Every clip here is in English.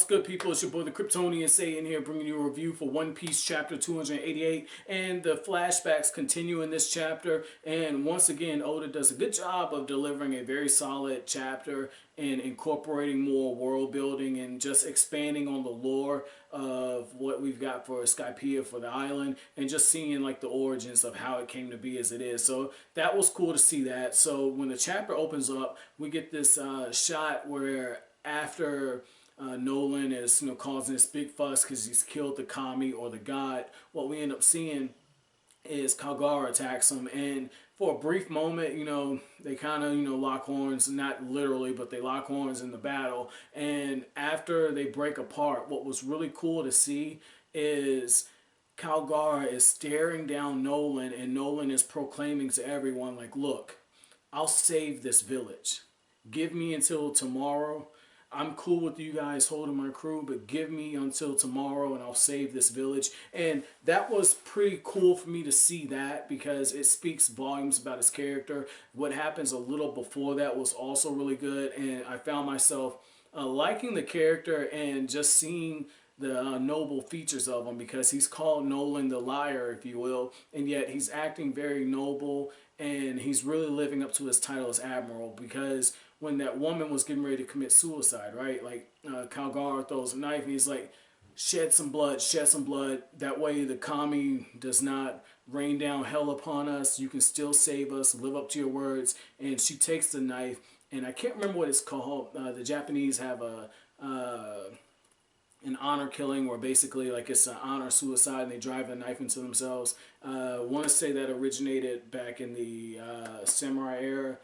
What's good, people? It's your boy the Kryptonian Satan here, bringing you a review for One Piece chapter 288, and the flashbacks continue in this chapter. And once again, Oda does a good job of delivering a very solid chapter and incorporating more world building and just expanding on the lore of what we've got for Skypiea, for the island, and just seeing like the origins of how it came to be as it is. So that was cool to see that. So when the chapter opens up, we get this shot where after Nolan is causing this big fuss because he's killed the kami or the god, what we end up seeing is Kalgara attacks him, and for a brief moment, they kind of lock horns, not literally, but they lock horns in the battle. And after they break apart, what was really cool to see is Kalgara is staring down Nolan, and Nolan is proclaiming to everyone, like, look, I'll save this village. Give me until tomorrow. I'm cool with you guys holding my crew, but give me until tomorrow and I'll save this village. And that was pretty cool for me to see that, because it speaks volumes about his character. What happens a little before that was also really good, and I found myself liking the character and just seeing the noble features of him, because he's called Nolan the liar, if you will, and yet he's acting very noble, and he's really living up to his title as admiral. Because when that woman was getting ready to commit suicide, right, like Kalgara throws a knife and he's like, shed some blood, that way the kami does not rain down hell upon us, you can still save us, live up to your words. And she takes the knife, and I can't remember what it's called. The Japanese have an honor killing, where basically like it's an honor suicide and they drive a knife into themselves. I want to say that originated back in the samurai era.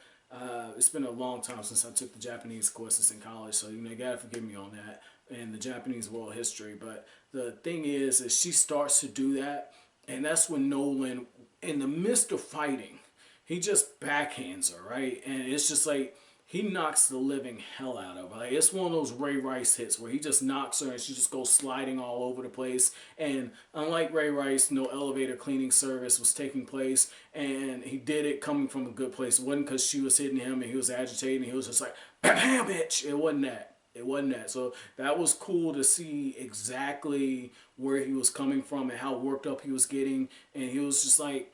It's been a long time since I took the Japanese courses in college, so you gotta forgive me on that and the Japanese world history. But the thing is she starts to do that, and that's when Nolan, in the midst of fighting, he just backhands her, right? And it's just like he knocks the living hell out of her. Like, it's one of those Ray Rice hits where he just knocks her and she just goes sliding all over the place. And unlike Ray Rice, no elevator cleaning service was taking place, and he did it coming from a good place. It wasn't because she was hitting him and he was agitating. He was just like, bam, bitch. It wasn't that. It wasn't that. So that was cool to see exactly where he was coming from and how worked up he was getting. And he was just like,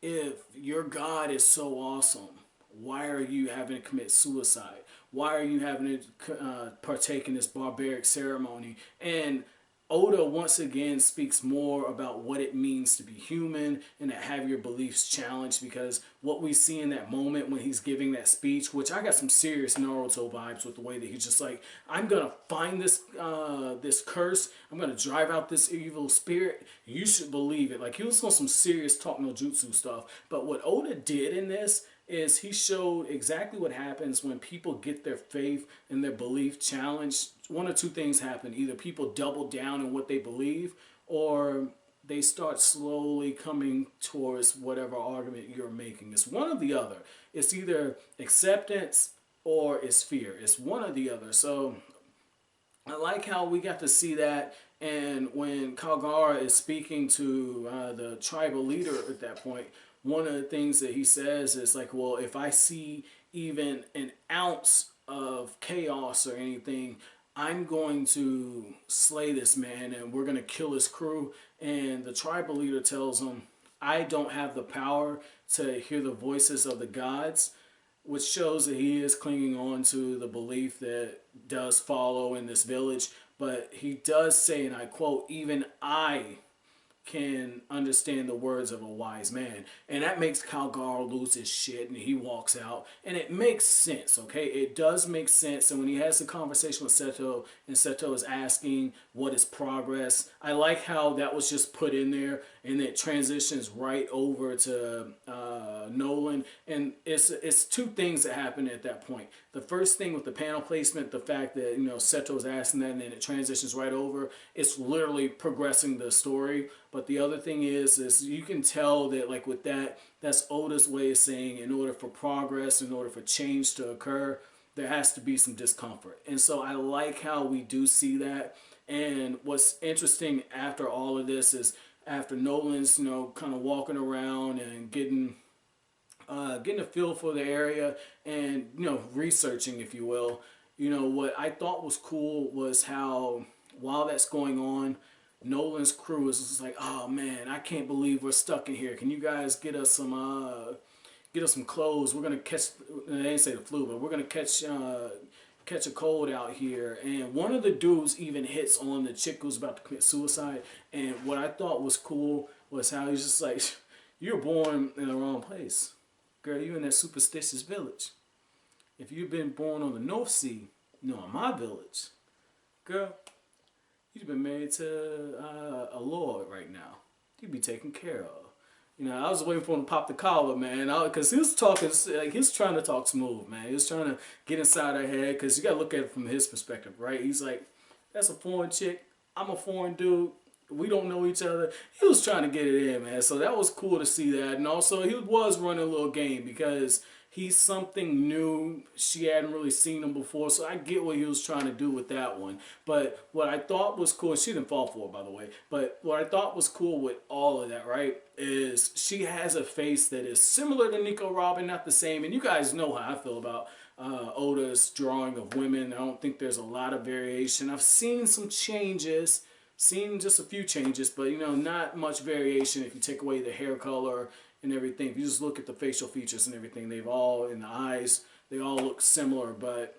if your God is so awesome, why are you having to commit suicide? Why are you having to partake in this barbaric ceremony? And Oda once again speaks more about what it means to be human and to have your beliefs challenged, because what we see in that moment when he's giving that speech, which I got some serious Naruto vibes with the way that he's just like, I'm gonna find this this curse, I'm gonna drive out this evil spirit, you should believe it. Like, he was on some serious talk no jutsu stuff. But what Oda did in this is he showed exactly what happens when people get their faith and their belief challenged. One or two things happen. Either people double down in what they believe, or they start slowly coming towards whatever argument you're making. It's one or the other. It's either acceptance or it's fear. It's one or the other. So I like how we got to see that. And when Kalgara is speaking to the tribal leader at that point, one of the things that he says is like, well, if I see even an ounce of chaos or anything, I'm going to slay this man and we're going to kill his crew. And the tribal leader tells him, I don't have the power to hear the voices of the gods, which shows that he is clinging on to the belief that does follow in this village. But he does say, and I quote, even I can understand the words of a wise man. And that makes Kalgara lose his shit, and he walks out. And it makes sense, okay? It does make sense. And when he has the conversation with Seto, and Seto is asking what is progress, I like how that was just put in there, and it transitions right over to Nolan. And it's two things that happen at that point. The first thing with the panel placement, the fact that Seto is asking that, and then it transitions right over. It's literally progressing the story. But the other thing is you can tell that, like, with that, that's Oda's way of saying, in order for progress, in order for change to occur, there has to be some discomfort. And so I like how we do see that. And what's interesting after all of this is, after Nolan's kind of walking around and getting a feel for the area and researching, if you will, You know, what I thought was cool was how while that's going on, Nolan's crew is just like, oh man, I can't believe we're stuck in here. Can you guys get us some clothes? We're gonna catch. They didn't say the flu, but we're gonna catch a cold out here. And one of the dudes even hits on the chick who's about to commit suicide. And what I thought was cool was how he's just like, you're born in the wrong place, girl. You in that superstitious village. If you've been born on the North Sea, in my village, girl, you've been married to a lord right now. You'd be taken care of. You know, I was waiting for him to pop the collar, man, because he was talking, like, he was trying to talk smooth, man. He was trying to get inside her head, because you got to look at it from his perspective, right? He's like, that's a foreign chick. I'm a foreign dude. We don't know each other. He was trying to get it in, man. So that was cool to see that. And also, he was running a little game, because he's something new. She hadn't really seen him before, so I get what he was trying to do with that one. But what I thought was cool, she didn't fall for it, by the way, but what I thought was cool with all of that, right, is she has a face that is similar to Nico Robin, not the same. And you guys know how I feel about Oda's drawing of women. I don't think there's a lot of variation. I've seen some changes, seen just a few changes, but, you know, not much variation if you take away the hair color and everything. If you just look at the facial features and everything, they've all, in the eyes, they all look similar. But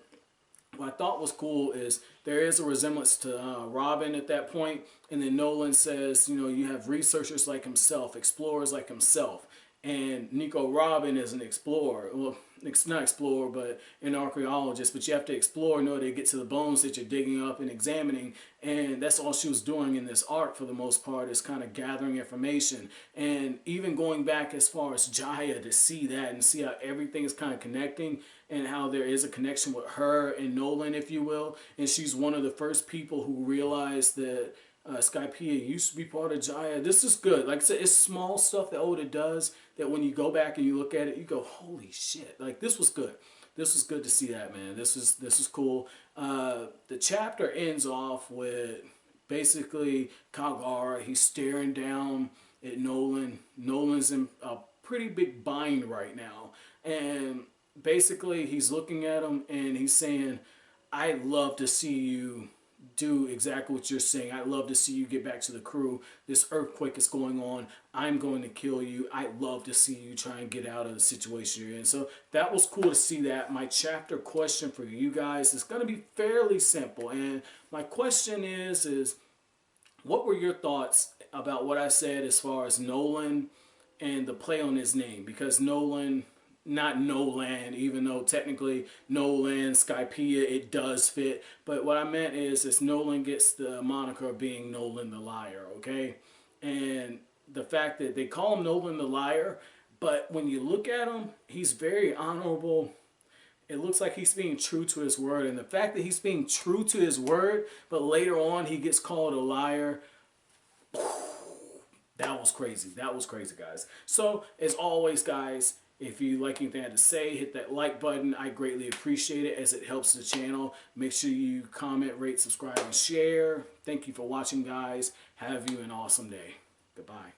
what I thought was cool is there is a resemblance to Robin at that point. And then Nolan says, you know, you have researchers like himself, explorers like himself. And Nico Robin is an explorer. Well, it's not explorer, but an archaeologist. But you have to explore in order to get to the bones that you're digging up and examining. And that's all she was doing in this arc for the most part, is kind of gathering information. And even going back as far as Jaya, to see that and see how everything is kind of connecting, and how there is a connection with her and Nolan, if you will. And she's one of the first people who realized that Skypiea used to be part of Jaya. This is good. Like I said, it's small stuff that Oda does that when you go back and you look at it, you go, holy shit. Like, this was good. This was good to see that, man. This is cool. The chapter ends off with basically Kalgara. He's staring down at Nolan. Nolan's in a pretty big bind right now. And basically he's looking at him and he's saying, I'd love to see you do exactly what you're saying. I'd love to see you get back to the crew. This earthquake is going on. I'm going to kill you. I'd love to see you try and get out of the situation you're in. So that was cool to see that. My chapter question for you guys is going to be fairly simple. And my question is what were your thoughts about what I said as far as Nolan and the play on his name? Because Nolan, not Noland, even though technically Noland, Skypiea, it does fit. But what I meant is Nolan gets the moniker of being Nolan the Liar, okay? And the fact that they call him Nolan the Liar, but when you look at him, he's very honorable. It looks like he's being true to his word. And the fact that he's being true to his word, but later on he gets called a liar, that was crazy. That was crazy, guys. So, as always, guys, if you like anything I had to say, hit that like button. I greatly appreciate it as it helps the channel. Make sure you comment, rate, subscribe, and share. Thank you for watching, guys. Have you an awesome day. Goodbye.